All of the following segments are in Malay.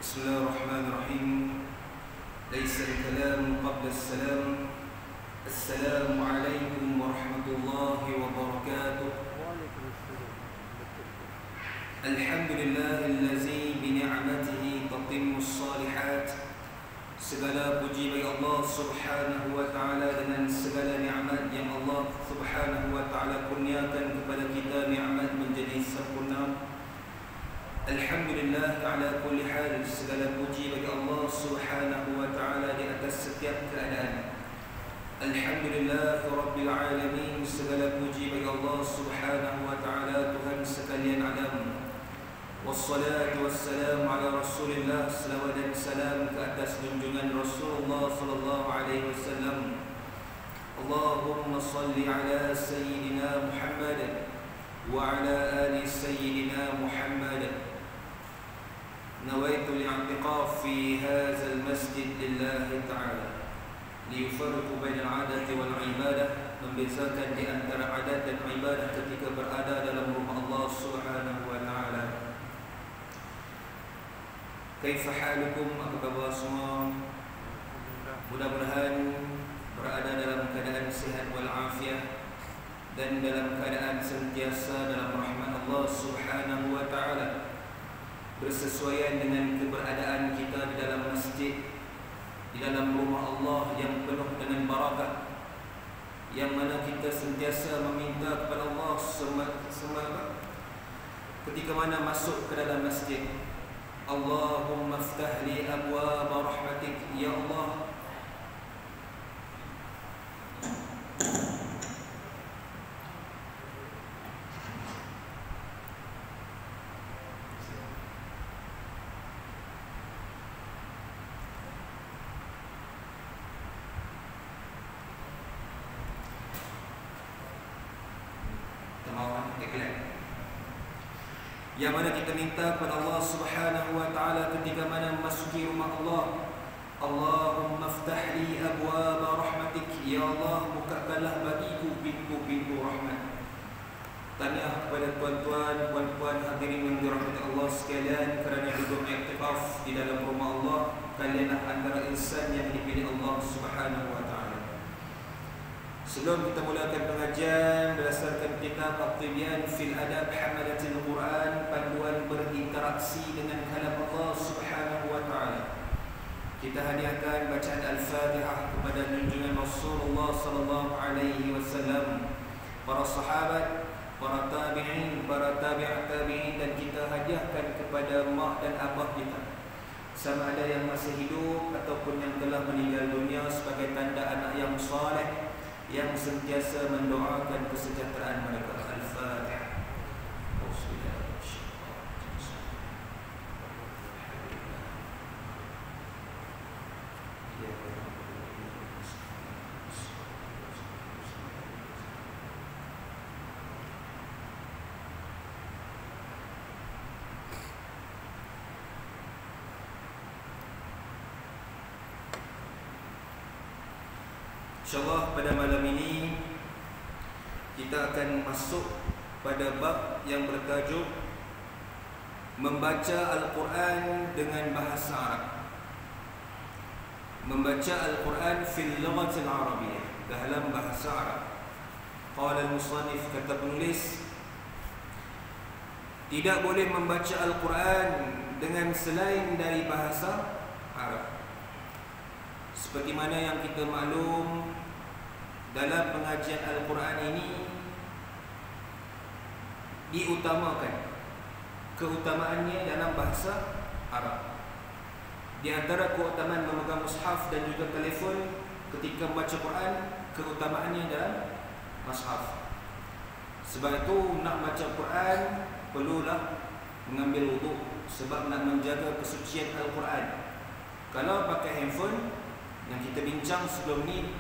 بسم الله الرحمن الرحيم. ليس الكلام قبل السلام. السلام عليكم ورحمة الله وبركاته. الحمد لله الذي بنعمته تتم الصالحات. Segala puji bagi Allah Subhanahu wa taala dengan segala nikmat yang Allah Subhanahu wa taala kurniakan kepada kita, nikmat menjadi sempurna. Alhamdulillah ala kulli hal, segala puji bagi Allah Subhanahu wa taala di atas setiap keadaan. Alhamdulillah rabbil alamin, segala puji bagi Allah Subhanahu wa taala Tuhan sekalian alam. Wassalatu wassalamu ala Rasulillah, selawat dan salam ke atas junjungan Rasulullah sallallahu alaihi wasallam. Allahumma salli ala sayyidina Muhammad wa ala ali sayyidina Muhammad. Nawaitu al-i'tiqaf fi hadzal masjid lillahi ta'ala liyufarriqu bainal 'adati wal 'ibadah, membezakan di antara adat dan ibadah ketika berada dalam rumah Allah Subhanahu wa taala. Kaifa halukum, apa khabar semua? Mudah-mudahan berada dalam keadaan sihat wal afiah dan dalam keadaan sentiasa dalam rahmat Allah Subhanahu wa taala, bersesuaian dengan keberadaan kita di dalam masjid, di dalam rumah Allah yang penuh dengan barakah, yang mana kita sentiasa meminta kepada Allah semasa ketika mana masuk ke dalam masjid. Allahumma aftah li abwaab rahmatik, ya Allah, yang mana kita minta kepada Allah Subhanahu wa taala ketika mana memasuki rumah Allah. Allahumma aftah li abwaab rahmatik, ya Allah, bukakanlah bagiku pintu-pintu rahmat. Tahniah kepada tuan-tuan, puan-puan hadirin yang dirahmati Allah sekalian, kerana duduk i'tikaf di dalam rumah Allah. Kalianlah antara insan yang dipilih Allah Subhanahu wa taala. Sebelum kita mulakan pengajian berdasarkan kitab At-Tibyan fil Adab Hamalatil Quran, panduan berinteraksi dengan kalam Allah Subhanahu wa taala, kita hadiahkan bacaan Al-Fatihah kepada junjungan Rasulullah sallallahu alaihi wasallam, para sahabat, para tabi'in, para tabi'at tabi'in, dan kita hadiahkan kepada mak dan abah kita, sama ada yang masih hidup ataupun yang telah meninggal dunia, sebagai tanda anak yang saleh yang sentiasa mendoakan kesejahteraan mereka. Al-Fatihah. InsyaAllah pada malam ini kita akan masuk pada bab yang bertajuk membaca Al-Quran dengan bahasa Arab. Membaca Al-Quran fil lughatil Arabiyyah, dalam bahasa Arab. Qala al-musannif, kata penulis, tidak boleh membaca Al-Quran dengan selain dari bahasa Arab. Seperti mana yang kita maklum, dalam pengajian Al-Quran ini diutamakan keutamaannya dalam bahasa Arab. Di antara keutamaan memegang mushaf dan juga telefon ketika membaca Quran, keutamaannya dalam mushaf. Sebab itu nak baca Quran perlulah mengambil wuduk, sebab nak menjaga kesucian Al-Quran. Kalau pakai handphone yang kita bincang sebelum ni,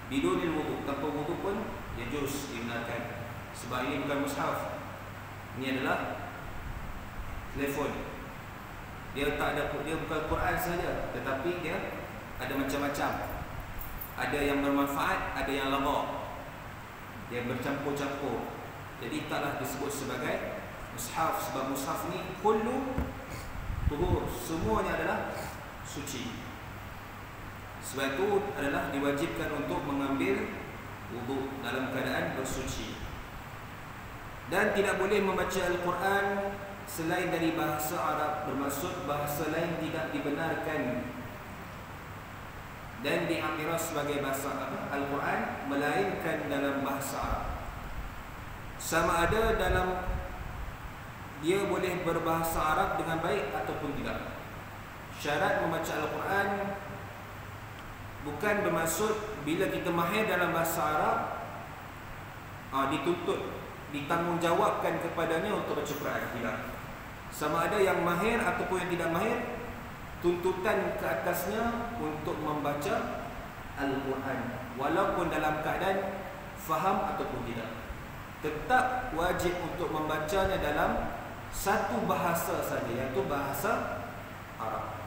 bidunil wudu, tanpa wudu pun yajuz, dibenarkan. Sebab ini bukan mushaf, ini adalah telefon. Dia tak ada, dia bukan Quran saja, tetapi dia ada macam-macam. Ada yang bermanfaat, ada yang lagha, dia bercampur-campur. Jadi taklah disebut sebagai mushaf, sebab mushaf ni kullu tuhur, semuanya adalah suci. Sebab itu adalah diwajibkan untuk mengambil wuduk dalam keadaan bersuci. Dan tidak boleh membaca Al-Quran selain dari bahasa Arab, bermaksud bahasa lain tidak dibenarkan dan diiktiraf sebagai bahasa Al-Quran melainkan dalam bahasa Arab. Sama ada dalam dia boleh berbahasa Arab dengan baik ataupun tidak. Syarat membaca Al-Quran bukan bermaksud bila kita mahir dalam bahasa Arab dituntut, ditanggungjawabkan kepadanya untuk baca Quran. Tidak. Sama ada yang mahir ataupun yang tidak mahir, tuntutan ke atasnya untuk membaca Al-Quran walaupun dalam keadaan faham ataupun tidak. Tetap wajib untuk membacanya dalam satu bahasa saja, iaitu bahasa Arab.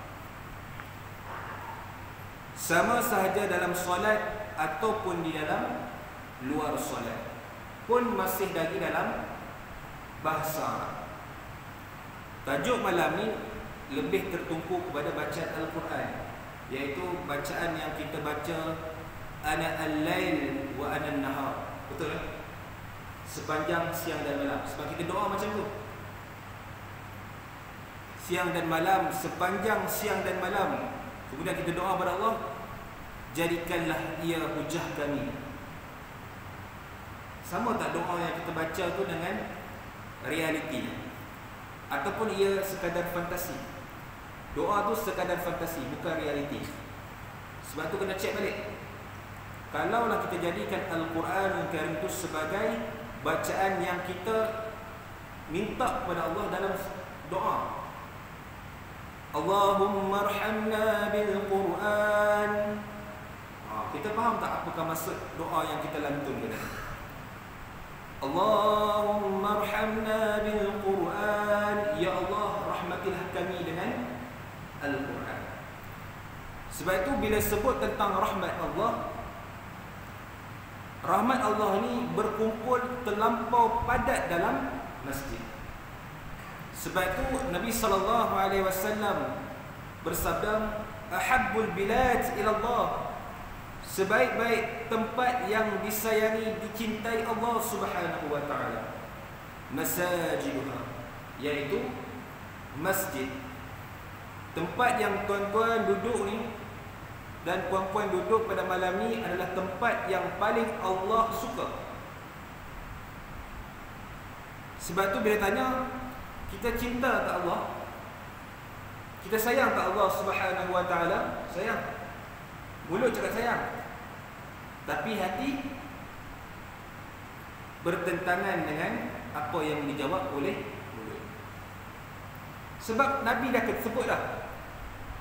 Sama sahaja dalam solat ataupun di dalam luar solat pun masih lagi dalam bahasa Arab. Tajuk malam ni lebih tertumpu kepada bacaan Al-Quran, iaitu bacaan yang kita baca ana al-lail wa ana an-nahar. Betul tak? Sepanjang siang dan malam. Sebab kita doa macam tu. Siang dan malam, sepanjang siang dan malam. Kemudian kita doa kepada Allah, jadikanlah ia hujah kami. Sama tak doa yang kita baca tu dengan realiti, ataupun ia sekadar fantasi? Doa tu sekadar fantasi, bukan realiti. Sebab tu kena cek balik. Kalaulah kita jadikan Al-Quran Karim itu sebagai bacaan yang kita minta kepada Allah dalam doa, Allahumma arhamna bil Quran, kita faham tak apakah maksud doa yang kita lantunkan? Allahumma arhamna bil Quran, ya Allah rahmatilah kami dengan Al-Quran. Sebab itu bila sebut tentang rahmat Allah, rahmat Allah ni berkumpul terlampau padat dalam masjid. Sebab itu Nabi SAW bersabda, ahabbul bilad ila Allah, sebaik-baik tempat yang disayangi, dicintai Allah Subhanahu wa taala, masajiduha, iaitu masjid. Tempat yang tuan-tuan duduk ni dan puan-puan duduk pada malam ni adalah tempat yang paling Allah suka. Sebab tu bila tanya, kita cinta tak Allah? Kita sayang tak Allah Subhanahu wa taala? Sayang. Mulut cakap sayang, tapi hati bertentangan dengan apa yang dijawab oleh mulut. Sebab Nabi dah sebut dah,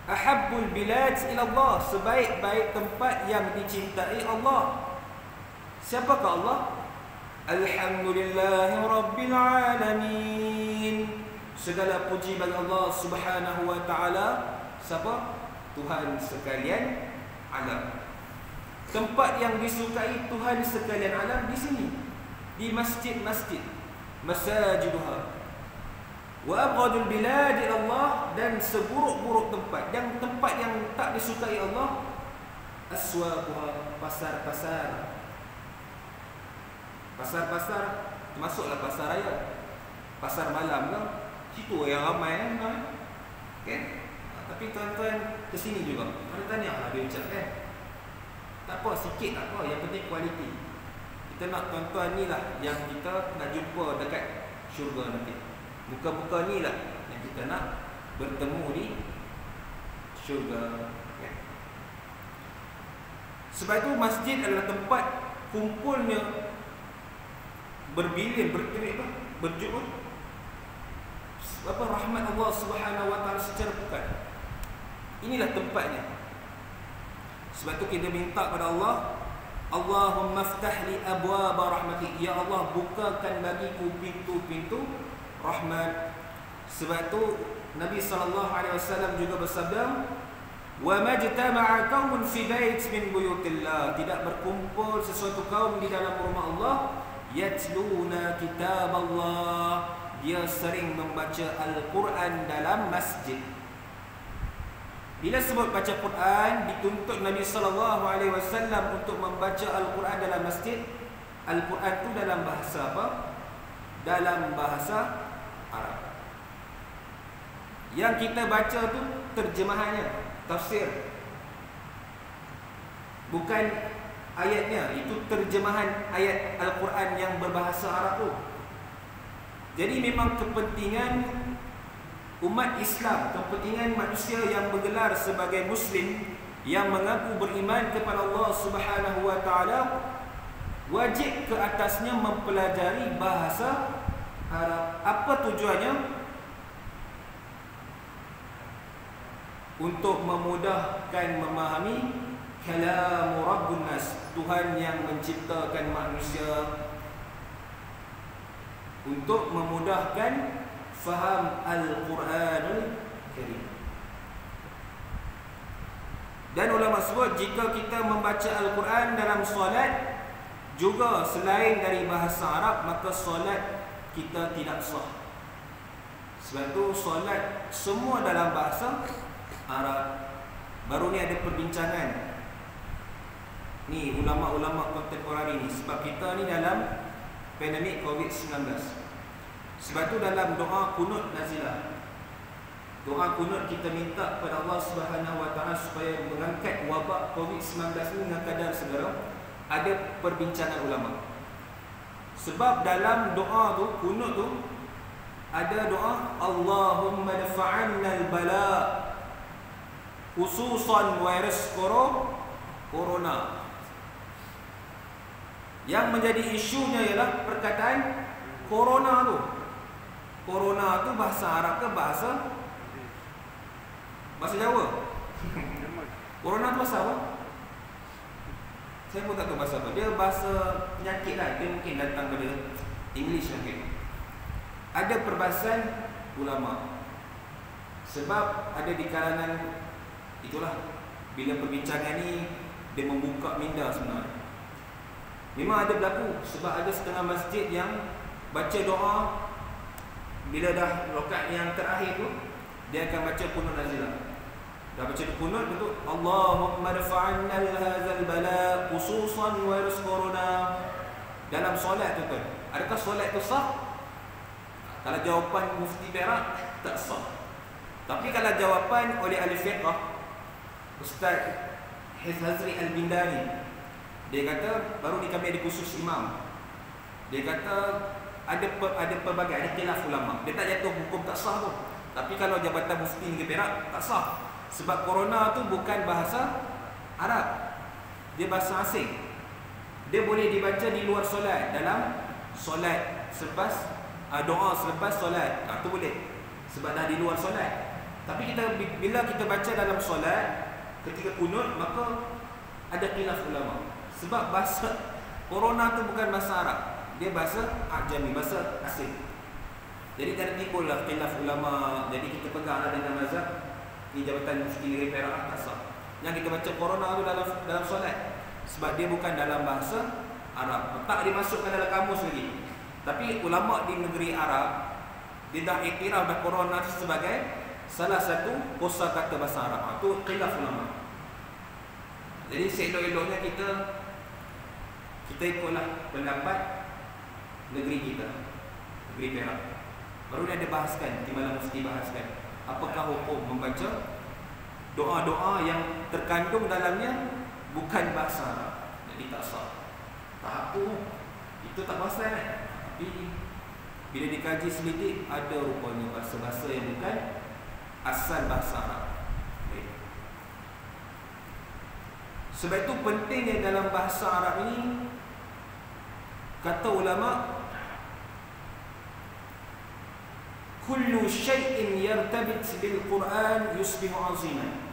ahabbul bilad ila Allah, sebaik-baik tempat yang dicintai Allah. Siapakah Allah? Alhamdulillahi rabbil alamin, segala puji bagi Allah Subhanahu wa taala. Siapa? Tuhan sekalian alam. Tempat yang disukai Tuhan sekalian alam di sini, di masjid-masjid, masajiduha. Wa abghadul bilad ila Allah, dan seburuk-buruk tempat, yang tempat yang tak disukai Allah, aswaquha, pasar-pasar. Pasar-pasar termasuklah pasar raya, pasar malam kan, situ yang ramai kan. Tapi tuan-tuan ke sini juga, ada tanya lah dia ucap kan. Tak apa, sikit tak apa, yang penting kualiti. Kita nak tuan-tuan ni lah yang kita nak jumpa dekat syurga nanti. Muka-muka ni lah yang kita nak bertemu di syurga kan? Sebab itu masjid adalah tempat kumpulnya berbilion, berjuta rahmat Allah Subhanahu wa taala secara bukan. Inilah tempatnya. Sebab tu kita minta kepada Allah, Allahumma aftah li abwaab rahmatik, ya Allah bukakan bagiku pintu-pintu rahmat. Sebab tu Nabi SAW juga bersabda, wa majtama'a qaumun fi bait min buyutillah, tidak berkumpul sesuatu kaum di dalam rumah Allah, yatluna kitab Allah, dia sering membaca Al-Quran dalam masjid. Bila sebut baca Quran, dituntut Nabi SAW untuk membaca Al-Quran dalam masjid. Al-Quran tu dalam bahasa apa? Dalam bahasa Arab. Yang kita baca tu terjemahannya, tafsir. Bukan ayatnya, itu terjemahan ayat Al-Quran yang berbahasa Arab tu. Jadi memang kepentingan umat Islam, kepentingan manusia yang bergelar sebagai Muslim, yang mengaku beriman kepada Allah Subhanahu Wa Taala, wajib ke atasnya mempelajari bahasa Arab. Apa tujuannya? Untuk memudahkan memahami kalam Rabbun Nas, Tuhan yang menciptakan manusia, untuk memudahkan faham Al-Quranul Karim. Dan ulama sebut, jika kita membaca Al-Quran dalam solat juga selain dari bahasa Arab, maka solat kita tidak sah. Sebab tu solat semua dalam bahasa Arab. Baru ni ada perbincangan ni ulama-ulama kontemporari ni, sebab kita ni dalam pandemik COVID-19. Sebab tu dalam doa kunut nazilah, doa kunut, kita minta kepada Allah Subhanahu Wa Taala supaya mengangkat wabak COVID-19 ni dengan kadar segera. Ada perbincangan ulama. Sebab dalam doa tu, kunut tu, ada doa Allahumma dafa'anna al-bala, khususan virus corona. Yang menjadi isunya ialah perkataan corona tu. Corona tu bahasa Arab ke bahasa Jawa? Corona tu bahasa apa? Saya pun tak tahu bahasa apa. Dia bahasa penyakit lah. Dia mungkin datang dari English mungkin. Ada perbahasan ulama. Sebab ada di kalangan, itulah, bila perbincangan ni dia membuka minda sebenarnya. Memang ada berlaku. Sebab ada setengah masjid yang baca doa, bila dah rakaat yang terakhir tu, dia akan baca kunut nazilah. Dah baca kunut betul, Allahumma dafa'anna hadzal bala khususan virus corona. Dalam solat tu, adakah solat tu sah? Kalau jawapan Mufti Perak, tak sah. Tapi kalau jawapan oleh ahli fiqh, Ustaz Hazri Al-Bindani, dia kata, baru ni kami ada khusus imam, dia kata ada pelbagai, ada khilaf ulama. Dia tak jatuh hukum tak sah tu. Tapi kalau Jabatan Mufti Negeri Perak, tak sah. Sebab corona tu bukan bahasa Arab, dia bahasa asing. Dia boleh dibaca di luar solat, dalam solat selepas doa selepas solat, tu boleh, sebab dah di luar solat. Tapi bila kita baca dalam solat ketika kunut, maka ada khilaf ulama. Sebab bahasa corona tu bukan bahasa Arab, dia bahasa Ajami, bahasa asing. Jadi tak timbullah khilaf ulama. Jadi kita peganglah dengan mazhab di Jabatan Mufti Negeri Perak tak sah. Yang kita baca corona tu dalam solat, sebab dia bukan dalam bahasa Arab, tak dimasukkan dalam kamus lagi. Tapi ulama di negeri Arab, dia dah iktiraf dah corona sebagai salah satu kosakata bahasa Arab. Itu khilaf ulama. Jadi seelok-eloknya kita ikutlah pendapat negeri kita, negeri Perak. Baru ni ada bahaskan, di malam mesti bahaskan, apakah hukum membaca doa-doa yang terkandung dalamnya bukan bahasa Arab. Jadi tak sah. Tak apa, itu tak bahasa kan? Tapi bila dikaji selidik, ada rupanya bahasa-bahasa yang bukan asal bahasa Arab. Okay. Sebab itu pentingnya dalam bahasa Arab ini, kata ulama, kullu syai'in yartabit bil Quran yusbihu aziman.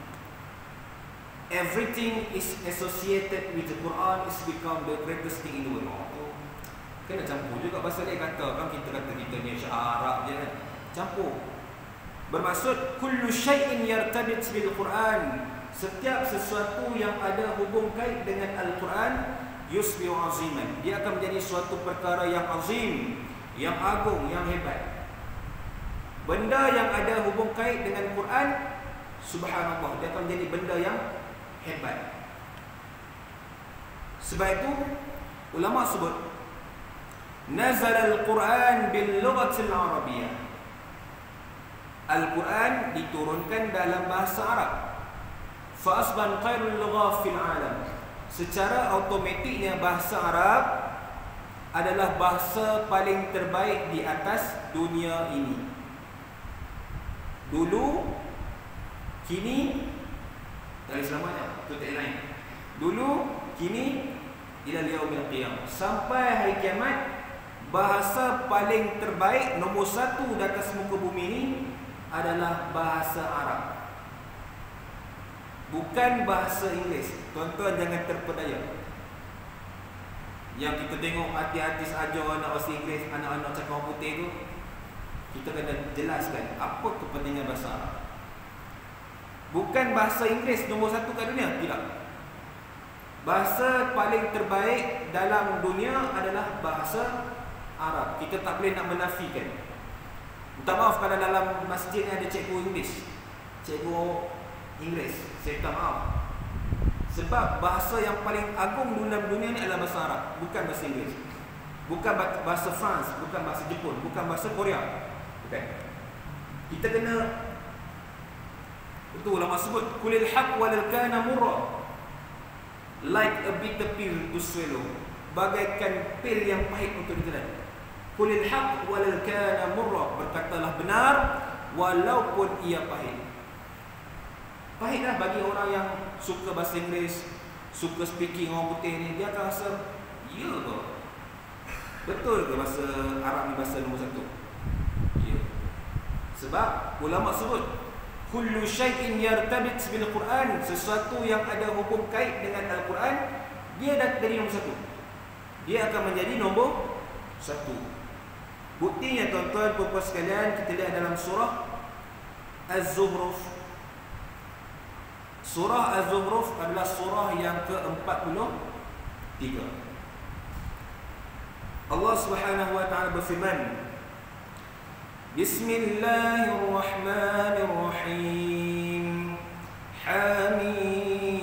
Everything is associated with the Quran is become the greatest thing in the world. Kena campur juga bahasa dia kata, kan kita kata kita ni Arab je kan. Campur. Bermaksud kullu syai'in yartabit bil Quran, setiap sesuatu yang ada hubung kait dengan Al-Quran, yusbihu aziman, dia akan menjadi suatu perkara yang azim, yang agung, yang hebat. benda yang ada hubung kait dengan Quran, subhanallah, dia akan menjadi benda yang hebat. Sebab itu ulama sebut nazala al-Quran bil lughatil arabiyyah. Al-Quran diturunkan dalam bahasa Arab. Fa asban khairul lugha fil alam. Secara automatiknya bahasa Arab adalah bahasa paling terbaik di atas dunia ini. Dulu, kini, dari selamanya, itu tagline. Dulu, kini, ila yaumil qiyamah. Sampai hari kiamat, bahasa paling terbaik nombor 1 di atas muka bumi ini adalah bahasa Arab. Bukan bahasa Inggeris. Tuan-tuan jangan terpedaya. Yang kita tengok artis-artis ajar anak bahasa Inggeris, anak-anak cakap orang putih tu, kita kena jelaskan apa kepentingan bahasa Arab. Bukan bahasa Inggeris nombor 1 kat dunia, tidak. Bahasa paling terbaik dalam dunia adalah bahasa Arab. Kita tak boleh nak menafikan. Minta maaf kalau dalam masjid ni ada cikgu Inggeris, cikgu Inggeris, saya minta maaf. Sebab bahasa yang paling agung dalam dunia ni adalah bahasa Arab, bukan bahasa Inggeris. Bukan bahasa France, bukan bahasa Jepun, bukan bahasa Korea. Bukan. Kita kena, itu ulama sebut kulil haq walal kana murra, like a bitter pill to swallow, bagaikan pil yang pahit untuk ditelan. Kulil haq walal kana murra, berkatalah benar walaupun ia pahit. Pahitlah bagi orang yang suka bahasa Inggeris, suka speaking orang putih ni, dia akan rasa, ya ke? Betul ke bahasa Arab ni bahasa nombor 1? Ya. Sebab ulama sebut kullu syai'in yartabit bil Quran, sesuatu yang ada hubung kait dengan Al-Quran, dia dah jadi nombor 1. Dia akan menjadi nombor 1. Buktinya tuan-tuan puan-puan sekalian, kita lihat dalam surah Az-Zukhruf. Surah Az-Zukhruf adalah surah yang ke-43. Allah Subhanahu wa taala berfirman, Bismillahirrahmanirrahim. Hamim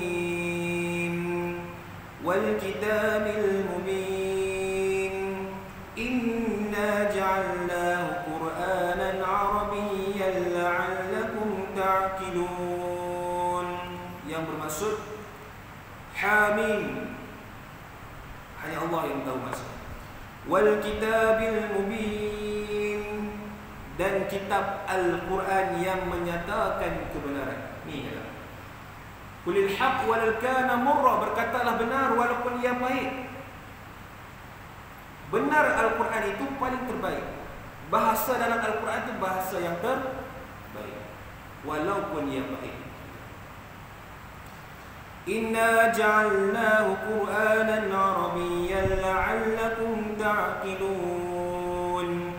wal kitabil mubin. Inna ja'alnahu Qur'anan 'arabiyyan la'allakum ta'qilun. Yang bermaksud Hamim, hanya Allah yang tahu maksud. Wal kitabil mubin, dan kitab Al-Quran yang menyatakan kebenaran. Ni kata kulil haq walal kana murra, berkatalah benar walaupun ia pahit. Benar, Al-Quran itu paling terbaik. Bahasa dalam Al-Quran itu bahasa yang terbaik walaupun ia pahit. Inna ja'alnahu Qur'anan 'arabiyyan la'allakum ta'qilun.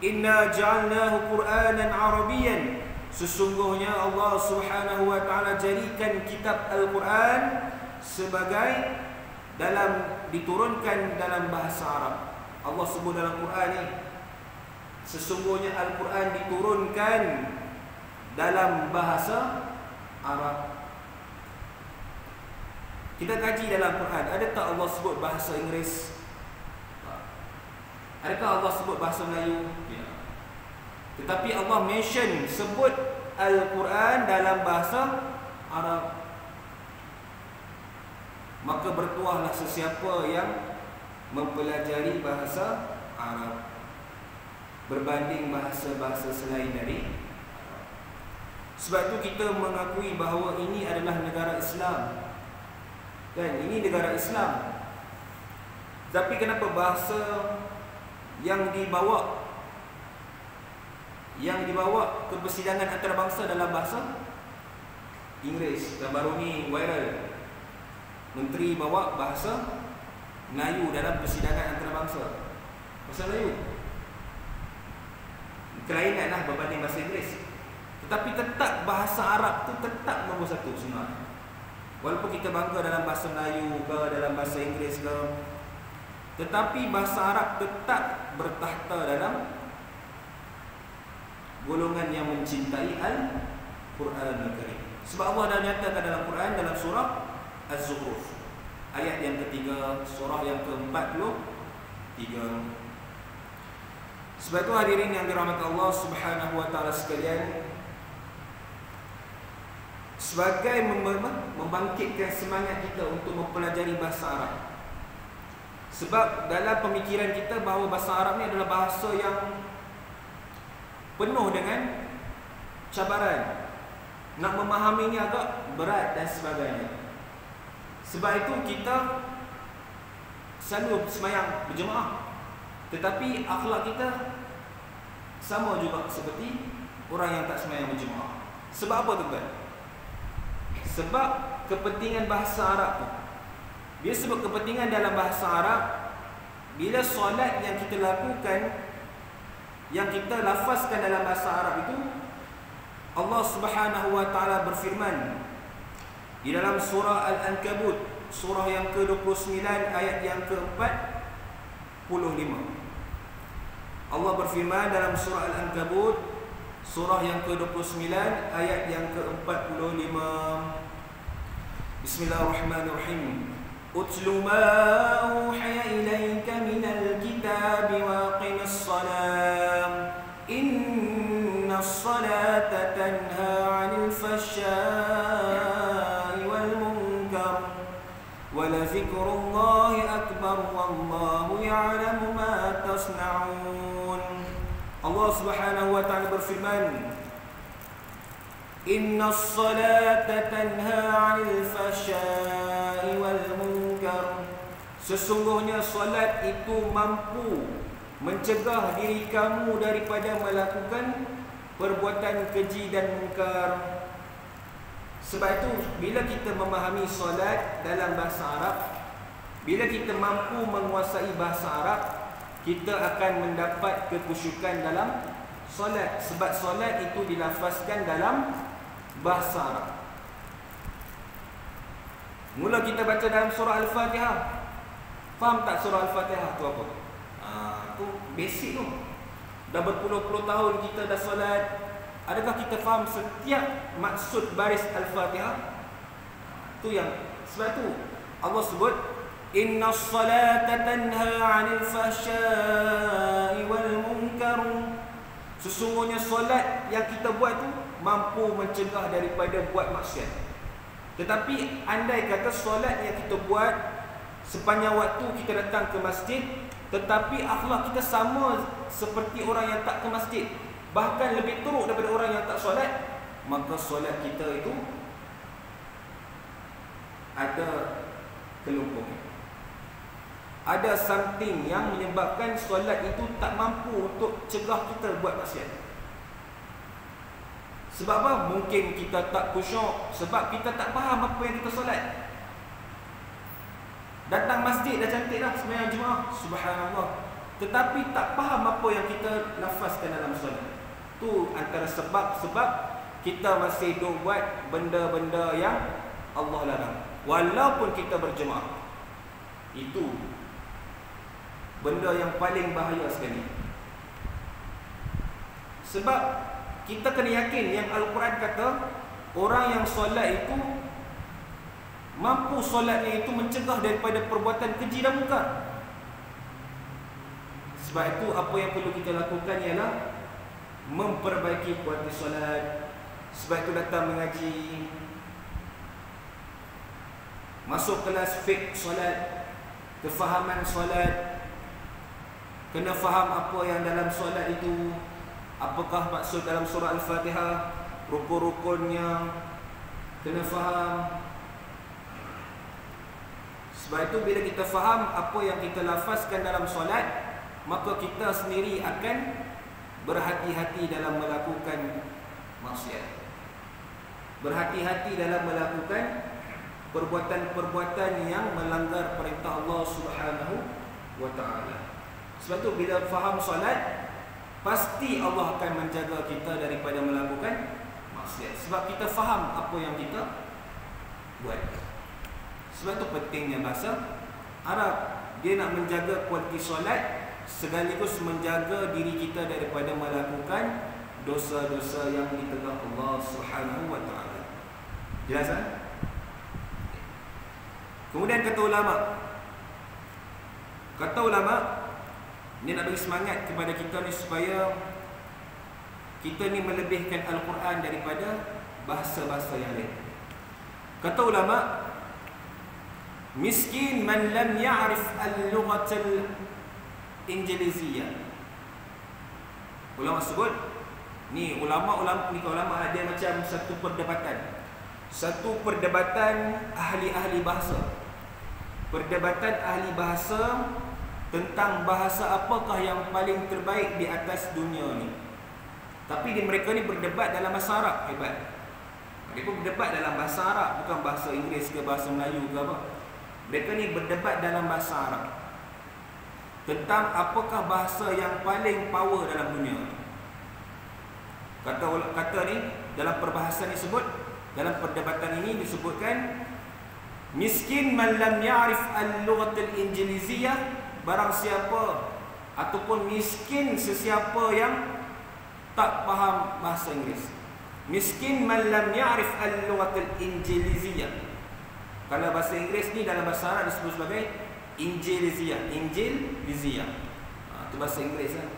Inna ja'alnahu Qur'anan 'arabiyyan, sesungguhnya Allah Subhanahu wa taala jadikan kitab Al-Quran sebagai diturunkan dalam bahasa Arab. Allah sebut dalam Quran ni, sesungguhnya Al-Quran diturunkan dalam bahasa Arab. Kita kaji dalam Quran, adakah Allah sebut bahasa Inggeris? Adakah Allah sebut bahasa Melayu? Ya. Tetapi Allah mention, sebut Al-Quran dalam bahasa Arab. Maka bertuahlah sesiapa yang mempelajari bahasa Arab berbanding bahasa-bahasa selain dari Arab. Sebab itu kita mengakui bahawa ini adalah negara Islam. Dan ini negara Islam. Tapi kenapa bahasa yang dibawa ke persidangan antarabangsa dalam bahasa Inggeris? Dan baru ni viral, menteri bawa bahasa Melayu dalam persidangan antarabangsa. Bahasa Melayu kelainanlah berbanding bahasa Inggeris. Tetapi tetap bahasa Arab tu tetap nombor 1 sebenarnya. Walaupun kita bangga dalam bahasa Melayu ke, dalam bahasa Inggeris ke, tetapi bahasa Arab tetap bertahta dalam golongan yang mencintai Al-Quran Al-Karim. Sebab Allah dah nyatakan dalam Quran, dalam surah Az-Zukhruf ayat yang ketiga, surah yang ke-43. Sebab itu hadirin yang dirahmati Allah Subhanahu wa taala sekalian, sebagai membangkitkan semangat kita untuk mempelajari bahasa Arab. Sebab dalam pemikiran kita bahawa bahasa Arab ni adalah bahasa yang penuh dengan cabaran. Nak memahaminya agak berat dan sebagainya. Sebab itu kita selalu semayang berjemaah, tetapi akhlak kita sama juga seperti orang yang tak semayang berjemaah. Sebab apa tuan? Sebab kepentingan bahasa Arab tu. Dia sebut kepentingan dalam bahasa Arab, bila solat yang kita lakukan, yang kita lafazkan dalam bahasa Arab itu, Allah Subhanahu wa taala berfirman di dalam surah Al-Ankabut, surah yang ke-29 ayat yang ke-45. Allah berfirman dalam surah Al-Ankabut, surah yang ke-29 ayat yang ke-45. Bismillahirrahmanirrahim. Utlu ma uhiya ilayka minal kitabi wa aqimis salam. Innas salata tanha 'anil fahsya'i wal munkar. Wa la zikrullahi akbar wallahu ya'lamu ma tasna'un. Allah Subhanahu wa taala berfirman, Innas salata tanha 'anil fahsya'i wal munkar. Sesungguhnya solat itu mampu mencegah diri kamu daripada melakukan perbuatan keji dan mungkar. Sebab itu bila kita memahami solat dalam bahasa Arab, bila kita mampu menguasai bahasa Arab, kita akan mendapat kekhusyukan dalam solat. Sebab solat itu dilafazkan dalam bahasa Arab. Mula kita baca dalam surah Al-Fatihah. Faham tak surah Al-Fatihah tu apa? Tu basic tu. Dah berpuluh-puluh tahun kita dah solat. Adakah kita faham setiap maksud baris Al-Fatihah? Tu yang sebab tu Allah sebut Innas salata tanha 'anil fahsya'i wal munkar. Sesungguhnya solat yang kita buat tu mampu mencegah daripada buat maksiat. Tetapi andai kata solat yang kita buat sepanjang waktu kita datang ke masjid, tetapi akhlak kita sama seperti orang yang tak ke masjid, bahkan lebih teruk daripada orang yang tak solat, maka solat kita itu ada kelumpuhan. Ada something yang menyebabkan solat itu tak mampu untuk cegah kita buat maksiat. Sebab apa? Mungkin kita tak khusyuk sebab kita tak faham apa yang kita solat. Datang masjid dah cantik dah sembahyang Jumaat, subhanallah, tetapi tak faham apa yang kita lafazkan dalam solat. Tu antara sebab-sebab kita masih duk buat benda-benda yang Allah larang walaupun kita berjemaah. Itu benda yang paling bahaya sekali. Sebab kita kena yakin yang Al-Quran kata orang yang solat itu mampu solatnya itu mencegah daripada perbuatan keji dan mungkar. Sebab itu apa yang perlu kita lakukan ialah memperbaiki kualitas solat. Sebab itu datang mengaji, masuk kelas fiqh solat, kefahaman solat, kena faham apa yang dalam solat itu, apakah maksud dalam surah Al-Fatihah, rukun-rukunnya kena faham. Sebab itu bila kita faham apa yang kita lafazkan dalam solat, maka kita sendiri akan berhati-hati dalam melakukan maksiat, berhati-hati dalam melakukan perbuatan-perbuatan yang melanggar perintah Allah Subhanahu wa taala. Sebab itu bila faham solat, pasti Allah akan menjaga kita daripada melakukan maksiat. Sebab kita faham apa yang kita buat. Sebab itu pentingnya bahasa Arab. Dia nak menjaga kualiti solat sekaligus menjaga diri kita daripada melakukan dosa-dosa yang ditegak Allah Subhanahu wa taala. Jelas kan? Kemudian kata ulama, ni nak bagi semangat kepada kita ni supaya kita ni melebihkan Al-Quran daripada bahasa-bahasa yang lain. Kata ulama, miskin man lam ya'rif al-lughatal injiliziyah. Ulama sebut ni ulama ada macam satu perdebatan ahli bahasa. Perdebatan ahli bahasa tentang bahasa apakah yang paling terbaik di atas dunia ni. Tapi mereka ni berdebat dalam bahasa Arab. Hebat. Mereka berdebat dalam bahasa Arab, bukan bahasa Inggeris ke bahasa Melayu ke apa. Mereka ni berdebat dalam bahasa Arab tentang apakah bahasa yang paling power dalam dunia. Kata ni dalam perbahasan disebut, dalam perdebatan ini disebutkan, miskin man lam ya'rif al-lughatal injiliziyah, barang siapa ataupun miskin sesiapa yang tak faham bahasa Inggeris. Miskin man lam ya'rif al-lughatal injiliziyah. Kalau bahasa Inggeris ni dalam bahasa Arab disebut sebagai Injiliziyah. Itu bahasa Inggeris lah.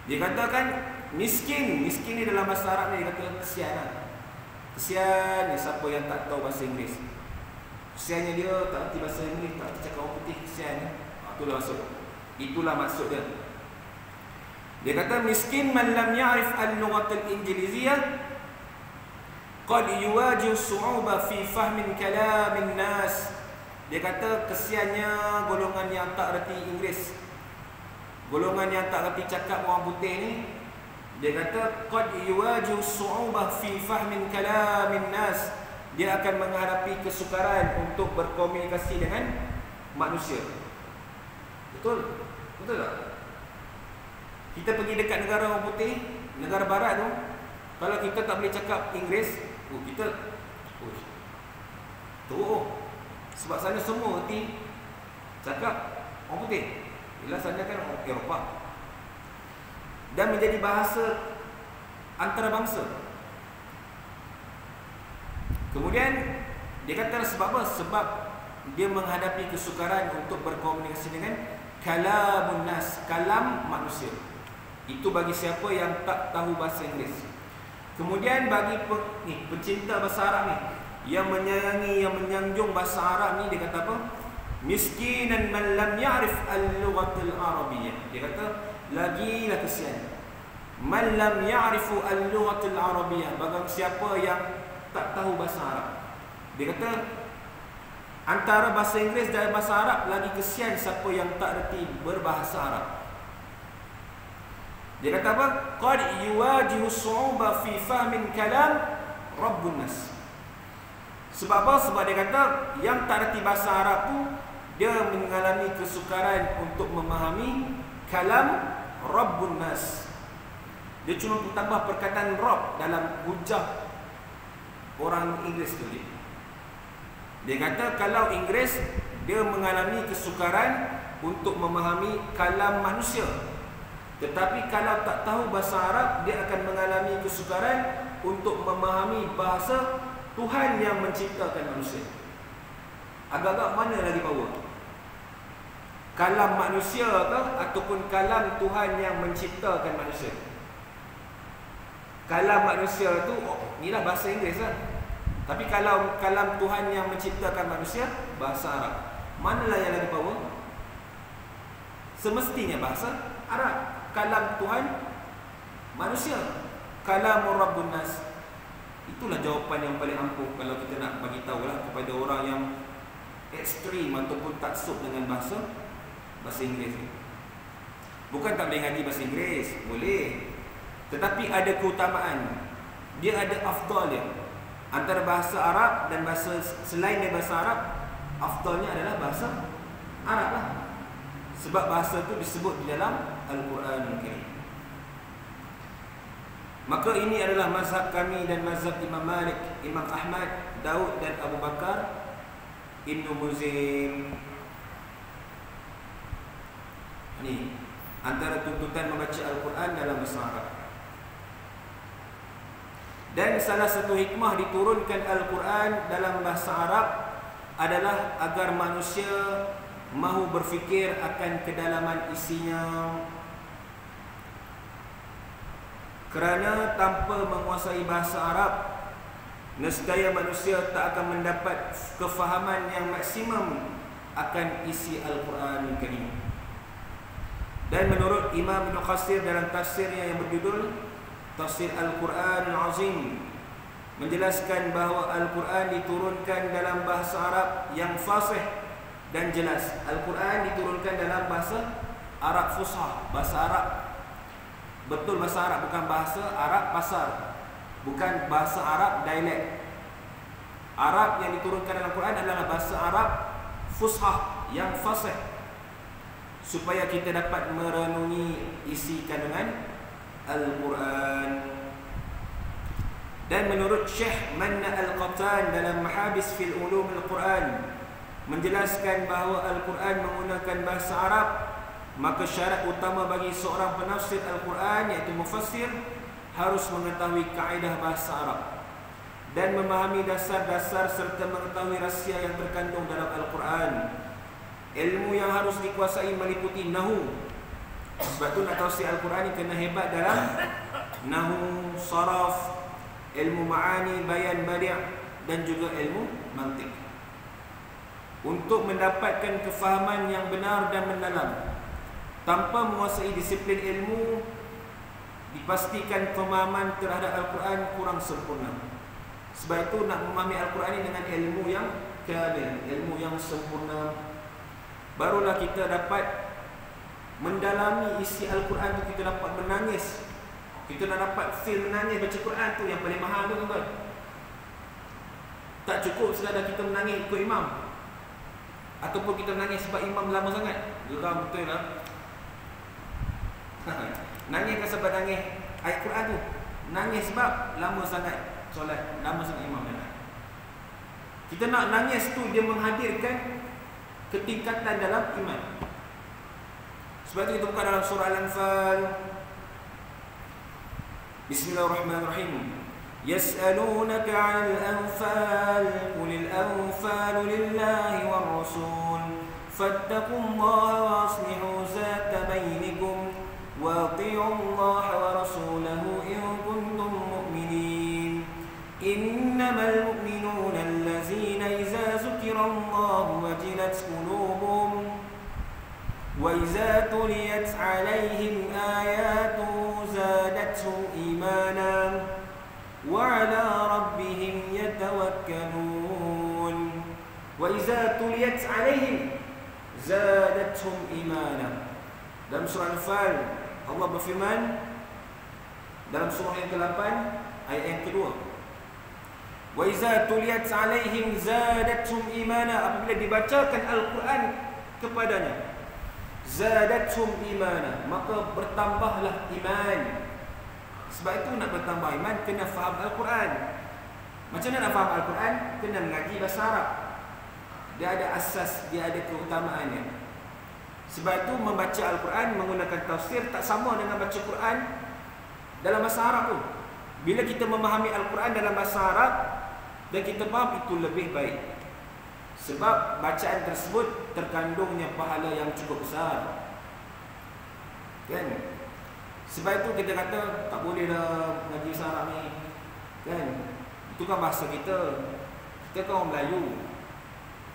Dia katakan miskin ni dalam bahasa Arab ni dia kata kesian lah. Kesian ni siapa yang tak tahu bahasa Inggeris. Kesiannya dia tak erti bahasa Inggeris, tak erti cakap orang putih, kesian ni. Itulah maksud dia. Dia kata miskin man lam ya'rif al-lughatal injiliziyah qad yuwajih su'uba fi fahmin kalamin nas. Dia kata kesiannya golongan yang tak erti Inggeris, golongan yang tak erti cakap orang putih ni. Dia kata qad yuwajih su'uba fi fahmin kalamin nas. Dia akan menghadapi kesukaran untuk berkomunikasi dengan manusia. Betul? Betul tak? Kita pergi dekat negara orang putih, negara barat tu, kalau kita tak boleh cakap Inggeris, kita teruk. Sebab sana semua erti cakap orang putih. Bila sana kan orang Eropah. Dan menjadi bahasa antarabangsa. Kemudian dia kata sebab apa? Sebab dia menghadapi kesukaran untuk berkomunikasi dengan kalamun nas, kalam manusia. Itu bagi siapa yang tak tahu bahasa Inggeris. Kemudian bagi pencinta bahasa Arab ni, yang menyayangi, yang menyanjung bahasa Arab ni, dia kata apa? Miskinan man lam ya'rif al-lughatal arabiyyah. Dia kata lagilah kesian man lam ya'rifu al-lughatal arabiyyah, bagi siapa yang tak tahu bahasa Arab. Dia kata antara bahasa Inggeris dan bahasa Arab, lagi kesian siapa yang tak reti berbahasa Arab. Dia kata apa? Qad yuwajihu su'uba fi fahmin kalam rabbun nas. Sebab apa? Sebab dia kata yang tak reti bahasa Arab tu, dia mengalami kesukaran untuk memahami kalam rabbun nas. Dia cuma tambah perkataan Rabb dalam hujah orang Inggeris tu. Dia kata kalau Inggeris, dia mengalami kesukaran untuk memahami kalam manusia. Tetapi kalau tak tahu bahasa Arab, dia akan mengalami kesukaran untuk memahami bahasa Tuhan yang menciptakan manusia. Agak-agak mana lagi power? Kalam manusia ke ataupun kalam Tuhan yang menciptakan manusia? Kalam manusia tu, inilah bahasa Inggeris lah. Tapi kalau kalam Tuhan yang menciptakan manusia, bahasa Arab. Manalah yang lagi power? Semestinya bahasa Arab. Kalam Tuhan manusia, kalamur rabbun nas. Itulah jawapan yang paling ampuh kalau kita nak bagi tahulah kepada orang yang ekstrim ataupun taksub dengan bahasa Inggeris. Bukan tak boleh ngaji bahasa Inggeris, boleh. Tetapi ada keutamaan. Dia ada afdal dia. Antara bahasa Arab dan bahasa selain dari bahasa Arab, afdalnya adalah bahasa Arab lah. Sebab bahasa itu disebut di dalam Al-Quranul Karim. Maka ini adalah mazhab kami dan mazhab Imam Malik, Imam Ahmad, Daud dan Abu Bakar, Ibnu Muzim. Ini antara tuntutan membaca Al-Quran dalam bahasa Arab. Dan salah satu hikmah diturunkan Al-Quran dalam bahasa Arab adalah agar manusia mahu berfikir akan kedalaman isinya. Kerana tanpa menguasai bahasa Arab, nescaya manusia tak akan mendapat kefahaman yang maksimum akan isi Al-Quran Karim. Dan menurut Imam Ibn Katsir dalam tafsirnya yang berjudul Tafsir Al-Quran Al-Azim, menjelaskan bahawa Al-Quran diturunkan dalam bahasa Arab yang fasih dan jelas. Al-Quran diturunkan dalam bahasa Arab Fusha, bahasa Arab betul, bahasa Arab, bukan bahasa Arab pasar, bukan bahasa Arab dialek. Arab yang diturunkan dalam Al-Quran adalah bahasa Arab Fusha yang fasih, supaya kita dapat merenungi isi kandungan Al-Quran. Dan menurut Syekh Manna Al-Qattan dalam Mahabis fil Ulum Al-Quran, menjelaskan bahawa Al-Quran menggunakan bahasa Arab, maka syarat utama bagi seorang penafsir Al-Quran, iaitu mufassir, harus mengetahui kaedah bahasa Arab dan memahami dasar-dasar serta mengetahui rahsia yang terkandung dalam Al-Quran. Ilmu yang harus dikuasai meliputi Nahu. Sebab tu nak tafsir Al-Quran ni kena hebat dalam Nahu, Saraf, ilmu Ma'ani, Bayan, Badi' dan juga ilmu Mantiq. Untuk mendapatkan kefahaman yang benar dan mendalam, tanpa menguasai disiplin ilmu, dipastikan pemahaman terhadap Al-Quran kurang sempurna. Sebab itu nak memahami Al-Quran ini dengan ilmu yang kamil, ilmu yang sempurna, barulah kita dapat mendalami isi Al-Quran tu, kita dapat menangis. Kita nak dapat feel menangis baca Quran tu yang paling mahal tu, tuan. Tak cukup sekadar kita menangis ikut imam, ataupun kita menangis sebab imam lama sangat. Geram betul lah. Nangis kan sebab nangis ayat Quran tu, nangis sebab lama sangat solat, lama sangat imam datang. Kita nak nangis tu dia menghadirkan ketingkatan dalam iman. Sebab itu kita buka dalam surah Al-Anfal. Bismillahirrahmanirrahim. Yas'alunaka 'anil anfal, qulil anfalu lillahi war rasul, fattaqullaha wa aslihu zata bainikum wa ati'ullaha wa rasulahu in kuntum mu'minin. Innamal mu'minuna allazina idza zukirallahu wajilat qulubuhum wa idza tuliyat 'alaihim ayatuhu zadatuhum imanan wa 'ala rabbihim yatawakkalun. Wa idza tuliyat 'alaihim zadatuhum imanan. Dalam surah Al-Anfal Allah berfirman dalam surah yang ke-8 ayat yang kedua, wa iza tuliyat 'alaihim zadatuhum imana, apabila dibacakan Al-Quran kepadanya, zadatuhum imana, maka bertambahlah iman. Sebab itu nak bertambah iman kena faham Al-Quran. Macam mana nak faham Al-Quran? Kena mengaji bahasa Arab. Dia ada asas, dia ada keutamaannya. Sebab itu membaca Al-Quran menggunakan tafsir tak sama dengan baca Quran dalam bahasa Arab tu. Bila kita memahami Al-Quran dalam bahasa Arab dan kita faham, itu lebih baik. Sebab bacaan tersebut terkandungnya pahala yang cukup besar. Kan? Sebab itu kita kata tak boleh dah mengaji bahasa Arab ni. Kan? Itu kan bahasa kita. Kita kan orang Melayu,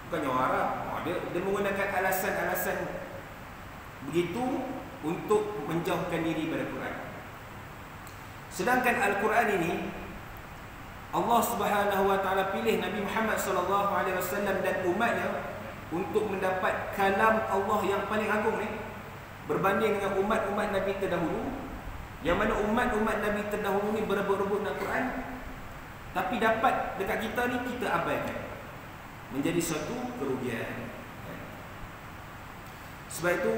bukannya orang Arab. Dia menggunakan alasan-alasan begitu untuk menjauhkan diri dari Quran. Sedangkan Al-Quran ini Allah Subhanahu wa taala pilih Nabi Muhammad sallallahu alaihi wasallam dan umatnya untuk mendapat kalam Allah yang paling agung ni, berbanding dengan umat-umat Nabi terdahulu, yang mana umat-umat Nabi terdahulu ni berebut-rebut dengan Quran, tapi dapat dekat kita ni kita abaikan. Menjadi suatu kerugian. Sebab itu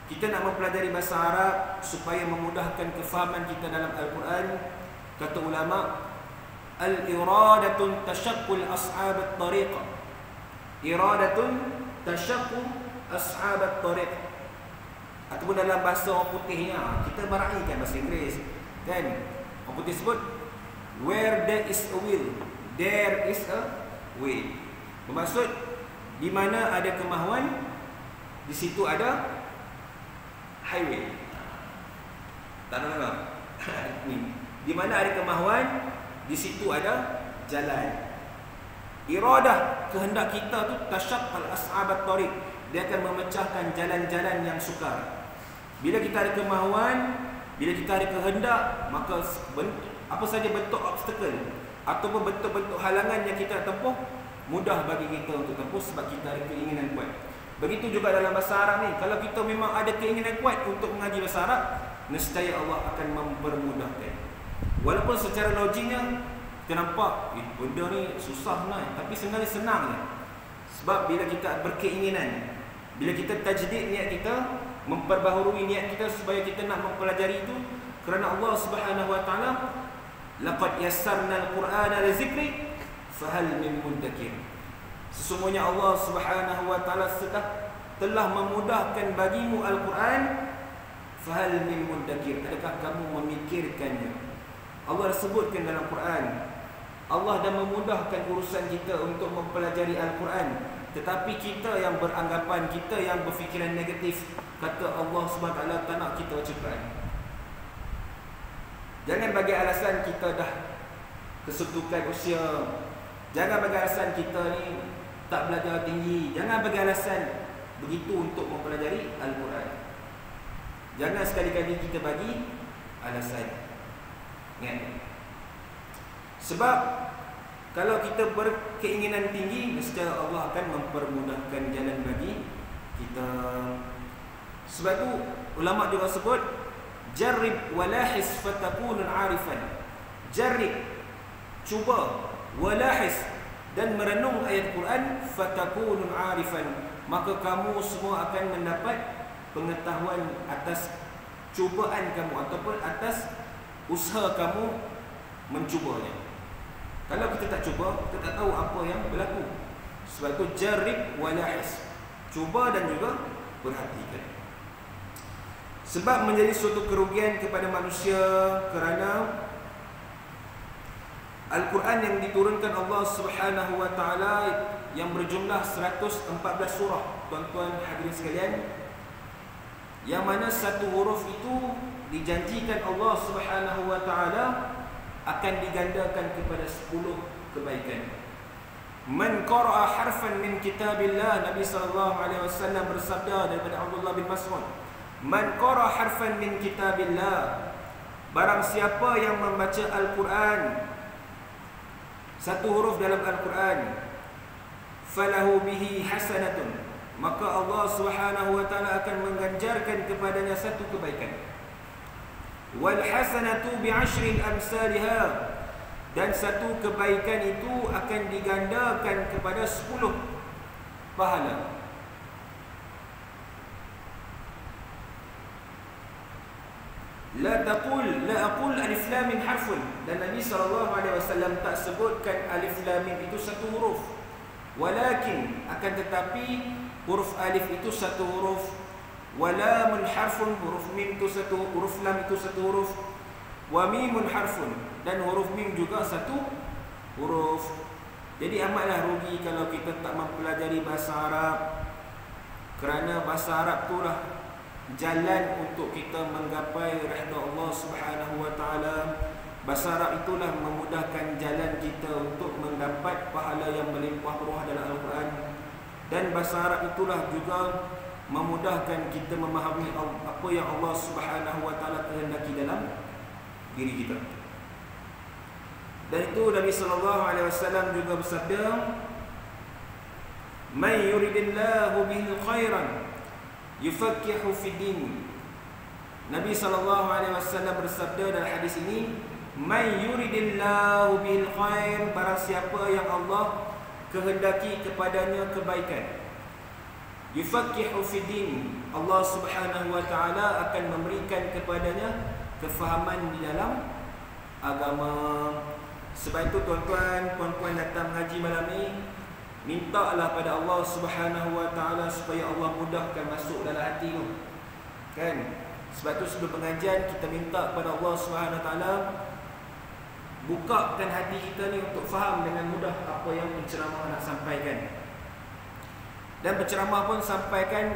kita nak mempelajari bahasa Arab supaya memudahkan kefahaman kita dalam Al-Quran. Kata ulama, al-iradatun tashaqqul ashab at-tariq. Iradatun tashaqqu ashab at-tariq. ataupun dalam bahasa orang putihnya, kita meraihkan bahasa Inggeris kan. Orang putih sebut where there is a will, there is a way. Bermaksud di mana ada kemahuan, di situ ada highway. Tak dengar? Ni. Di mana ada kemahuan, di situ ada jalan. Iradah, kehendak kita tu tasyaqqal as'abat tariq, dia akan memecahkan jalan-jalan yang sukar. Bila kita ada kemahuan, bila kita ada kehendak, maka apa saja bentuk obstacle ataupun bentuk-bentuk halangan yang kita tempuh, mudah bagi kita untuk tempuh sebab kita ada keinginan kuat. Begitu juga dalam bahasa Arab ni, kalau kita memang ada keinginan kuat untuk mengaji bahasa Arab, nescaya Allah akan mempermudahkan. Walaupun secara logiknya kita nampak benda ni susah naik, tapi sebenarnya senang je. Sebab bila kita berkeinginan, bila kita tajdid niat kita, memperbaharui niat kita supaya kita nak mempelajari itu kerana Allah Subhanahu wa taala, laqad yassarna al-Qur'ana lizikri fahal min muddakir. Sesungguhnya Allah Subhanahu wa taala telah memudahkan bagimu Al-Quran, fahal min muddakir, adakah kamu memikirkannya? Allah sebutkan dalam Quran, Allah dah memudahkan urusan kita untuk mempelajari Al-Quran, tetapi kita yang beranggapan, kita yang berfikiran negatif, kata Allah SWT tak nak kita baca Quran. Jangan bagi alasan kita dah kesetukan usia, jangan bagi alasan kita ni tak belajar tinggi, jangan bagi alasan begitu untuk mempelajari Al-Quran. Jangan sekali-kali kita bagi alasan. Ingat. Sebab kalau kita berkeinginan tinggi, nescaya Allah akan mempermudahkan jalan bagi kita. Sebab tu ulama juga sebut jarrib walahis fatakunun arifan. Jarrib, cuba, walahis, dan merenung ayat Quran, fatakunun arifan, maka kamu semua akan mendapat pengetahuan atas cubaan kamu ataupun atas usaha kamu mencubanya. Kalau kita tak cuba, kita tak tahu apa yang berlaku. Sebab itu jarrib walahis, cuba dan juga perhatikan. Sebab menjadi suatu kerugian kepada manusia kerana Al-Quran yang diturunkan Allah Subhanahu wa taala yang berjumlah 114 surah, tuan-tuan hadirin sekalian, yang mana satu huruf itu dijanjikan Allah Subhanahu wa taala akan digandakan kepada 10 kebaikan. Man qara'a harfan min kitabillah, Nabi sallallahu alaihi wasallam bersabda daripada Abdullah bin Mas'ud, man qara'a harfan min kitabillah, barang siapa yang membaca Al-Quran, satu huruf dalam Al-Quran, falahu bihi hasanatun, maka Allah Subhanahu wa taala akan mengganjarkan kepadanya satu kebaikan. Wal hasanatu bi'ashri amsalha, dan satu kebaikan itu akan digandakan kepada 10 pahala. La aqul alif lam mim harfun, dan Nabi SAW tak sebutkan alif lam mim itu satu huruf, walakin, akan tetapi huruf alif itu satu huruf, walamun harfun, huruf mim itu satu, huruf lam itu satu huruf, wa mimun harfun, dan huruf mim juga satu huruf. Jadi amatlah rugi kalau kita tak mempelajari bahasa Arab, kerana bahasa Arab itulah jalan untuk kita menggapai redha Allah Subhanahu wa taala. Bahasa Arab itulah memudahkan jalan kita untuk mendapat pahala yang melimpah ruah dalam Al-Quran, dan bahasa Arab itulah juga memudahkan kita memahami apa yang Allah Subhanahu wa taala kehendaki dalam diri kita. Dan itu Nabi sallallahu alaihi wasallam juga bersabda, "Man yuridillahu bihi khairan yufaqihu fid din." Nabi sallallahu alaihi wasallam bersabda dalam hadis ini, "Man yuridillahu bihi khair", barang siapa yang Allah kehendaki kepadanya kebaikan, yufaqihu fid din, Allah Subhanahu wa taala akan memberikan kepadanya kefahaman di dalam agama. Sebab itu tuan-tuan, puan-puan datang mengaji malam ni, mintalah pada Allah Subhanahu wa taala supaya Allah mudahkan masuk dalam hati tu. Kan? Sebab tu sebelum pengajian kita minta kepada Allah Subhanahu Wa Taala bukakan hati kita ni untuk faham dengan mudah apa yang penceramah nak sampaikan. Dan penceramah pun sampaikan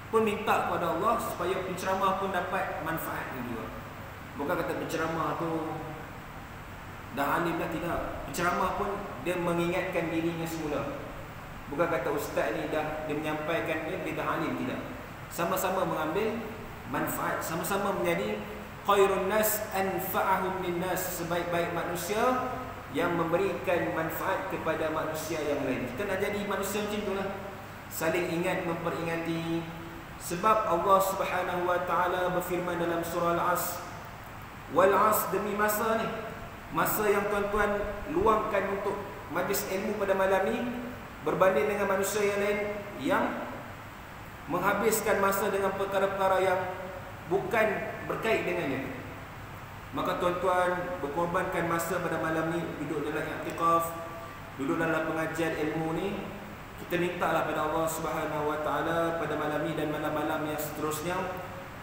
pun minta kepada Allah supaya penceramah pun dapat manfaat juga. Bukan kata penceramah tu dah alim dah, tidak. Penceramah pun dia mengingatkan dirinya semula. Bukan kata ustaz ni dah dia menyampaikan dia dah alim, tidak. Sama-sama mengambil manfaat, sama-sama menjadi khairun nas anfa'ahum linnas, sebaik-baik manusia yang memberikan manfaat kepada manusia yang lain. Kita nak jadi manusia macam itulah, saling ingat, memperingati. Sebab Allah Subhanahu Wa Taala berfirman dalam surah Al-Asr, wal 'asr, demi masa ni, masa yang tuan-tuan luangkan untuk majlis ilmu pada malam ni berbanding dengan manusia yang lain yang menghabiskan masa dengan perkara-perkara yang bukan berkait dengannya. Maka tuan-tuan berkorbankan masa pada malam ni duduk dalam i'tikaf, duduk dalam pengajian ilmu ni. Kita mintalah pada Allah Subhanahu Wa Taala pada malam ni dan malam-malam yang seterusnya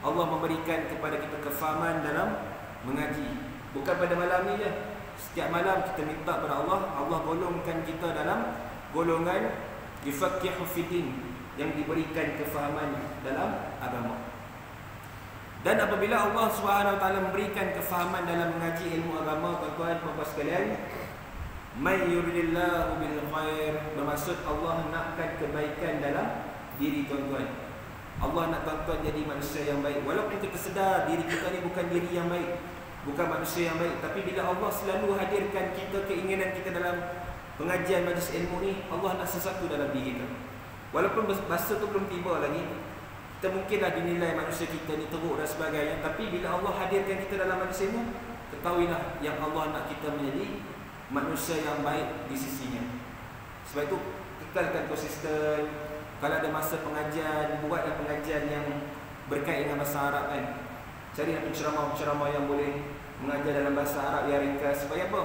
Allah memberikan kepada kita kefahaman dalam mengaji. Bukan pada malam ni je, setiap malam kita minta pada Allah, Allah golongkan kita dalam golongan yufaqihu fiddin, yang diberikan kefahaman dalam agama. Dan apabila Allah Subhanahu Wa Taala memberikan kefahaman dalam mengaji ilmu agama, tuan-tuan puan-puan sekalian, may yuridillahu bil khair, bermaksud Allah nakkan kebaikan dalam diri tuan-tuan. Allah nak tuan-tuan jadi manusia yang baik. Walaupun kita sedar diri kita ni bukan diri yang baik, bukan manusia yang baik, tapi bila Allah selalu hadirkan kita, keinginan kita dalam pengajian majlis ilmu ni, Allah nak sesuatu dalam diri kita. Walaupun masa tu belum tiba lagi, kita mungkinlah dinilai manusia kita ni teruk dan sebagainya, tapi bila Allah hadirkan kita dalam majlis ilmu, ketahuilah yang Allah nak kita menjadi manusia yang baik di sisinya. Sebab itu kekalkan konsisten. Kalau ada masa pengajian, buatlah pengajian yang berkait dengan bahasa Arab kan. Carilah penceramah-penceramah yang boleh mengajar dalam bahasa Arab yang ringkas. Supaya apa?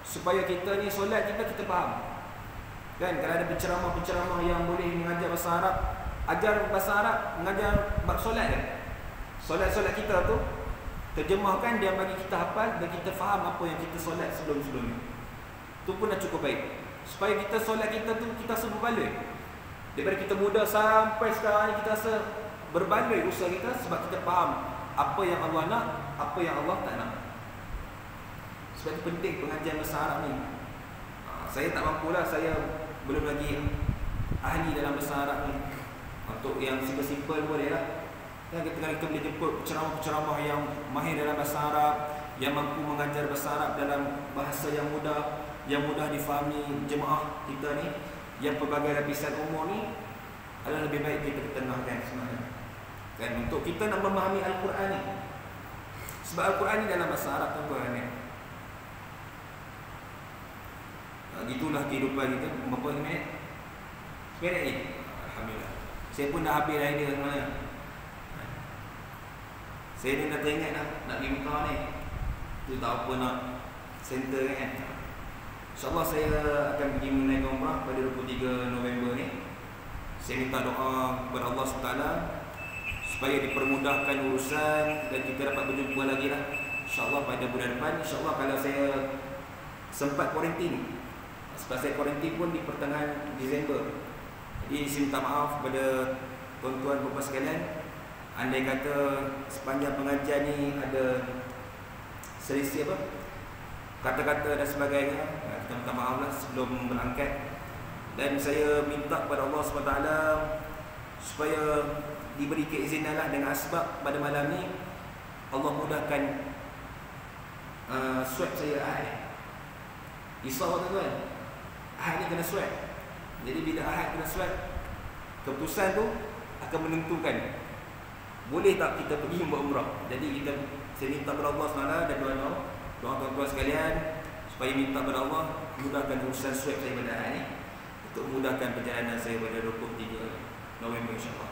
Supaya kita ni solat kita faham. Kan, kalau ada penceramah-penceramah yang boleh mengajar bahasa Arab, ajar bahasa Arab, mengajar bab solat kan. Solat-solat kita tu terjemahkan, dia bagi kita hafal dan kita faham apa yang kita solat sebelum-sebelum ni. Tu pun dah cukup baik. Supaya kita solat kita tu kita rasa berbaloi. Daripada kita muda sampai sekarang ni kita rasa berbaloi usaha kita, sebab kita faham apa yang Allah nak, apa yang Allah tak nak. Sebab itu penting pengajian bahasa Arab ni. Saya tak mampulah, saya belum lagi ahli dalam bahasa Arab ni. Untuk yang simple-simple boleh lah. Kan kita boleh jemput penceramah-penceramah yang mahir dalam bahasa Arab, yang mampu mengajar bahasa Arab dalam bahasa yang mudah difahami jemaah kita ni, yang pelbagai lapisan umur ni, adalah lebih baik kita ketengahkan sebenarnya. Kan, untuk kita nak memahami Al-Quran ni. Sebab Al-Quran ni dalam bahasa Arab tuan-tuan ni. Gitulah kehidupan kita. Berapa minit? Minit ni? Alhamdulillah. Saya pun dah habis dah idea sebenarnya. Saya ni dah teringat nak pergi Mekah ni. Tu tak apa nak center kan. InsyaAllah saya akan pergi menunaikan umrah pada 23 November ni. Saya minta doa kepada Allah SWT supaya dipermudahkan urusan dan kita dapat berjumpa lagi lah. InsyaAllah pada bulan depan. InsyaAllah kalau saya sempat kuarantin. Sebab saya kuarantin pun di pertengahan Disember. Jadi saya minta maaf kepada tuan-tuan puan-puan sekalian. Andai kata sepanjang pengajian ni ada selisih kata-kata dan sebagainya, kita minta maaf lah sebelum berangkat. Dan saya minta kepada Allah SWT supaya diberi keizinan lah dengan asbab pada malam ni Allah mudahkan swab saya Ahad. Risau tuan-tuan, Ahad ni kena swab. Jadi bila Ahad kena swab, keputusan tu akan menentukan boleh tak kita pergi buat umrah. Jadi saya minta kepada Allah SWT dan doa tuan-tuan sekalian supaya minta kepada Allah mudahkan urusan swab saya pada Ahad ni, untuk memudahkan perjalanan saya pada 23 November insyaAllah.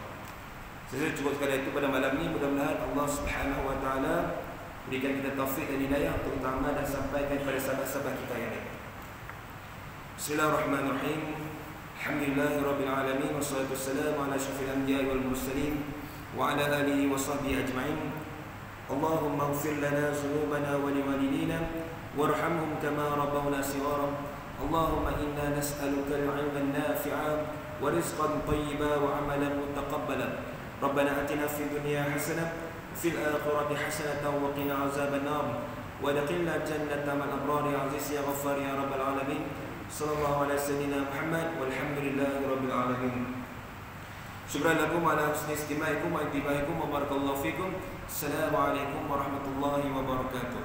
Saya cukup sekali itu pada malam ni. Mudah-mudahan Allah Subhanahu Wa Taala berikan kita taufik dan hidayah untuk utama dan sampaikan kepada sahabat-sahabat kita yang lain. Bismillahirrahmanirrahim. Alhamdulillahirabbil alamin, wassalatu wassalamu ala asyrafil anbiya'i wal mursalin وعلى آله وصحبه أجمعين. اللهم اغفر لنا ذنوبنا ولوالدينا وارحمهم كما ربونا صغارا. اللهم إنا نسألك العلم النافع ورزقا طيبا وعملا متقبلا. ربنا آتنا في الدنيا حسنة وفي الآخرة حسنة وقنا عذاب النار وادخلنا الجنة مع الأبرار يا عزيز يا غفار يا رب العالمين. صلى الله على سيدنا محمد والحمد لله رب العالمين. شكرا لكم على حسن استماعكم وانتباهكم وبارك الله فيكم. السلام عليكم ورحمة الله وبركاته.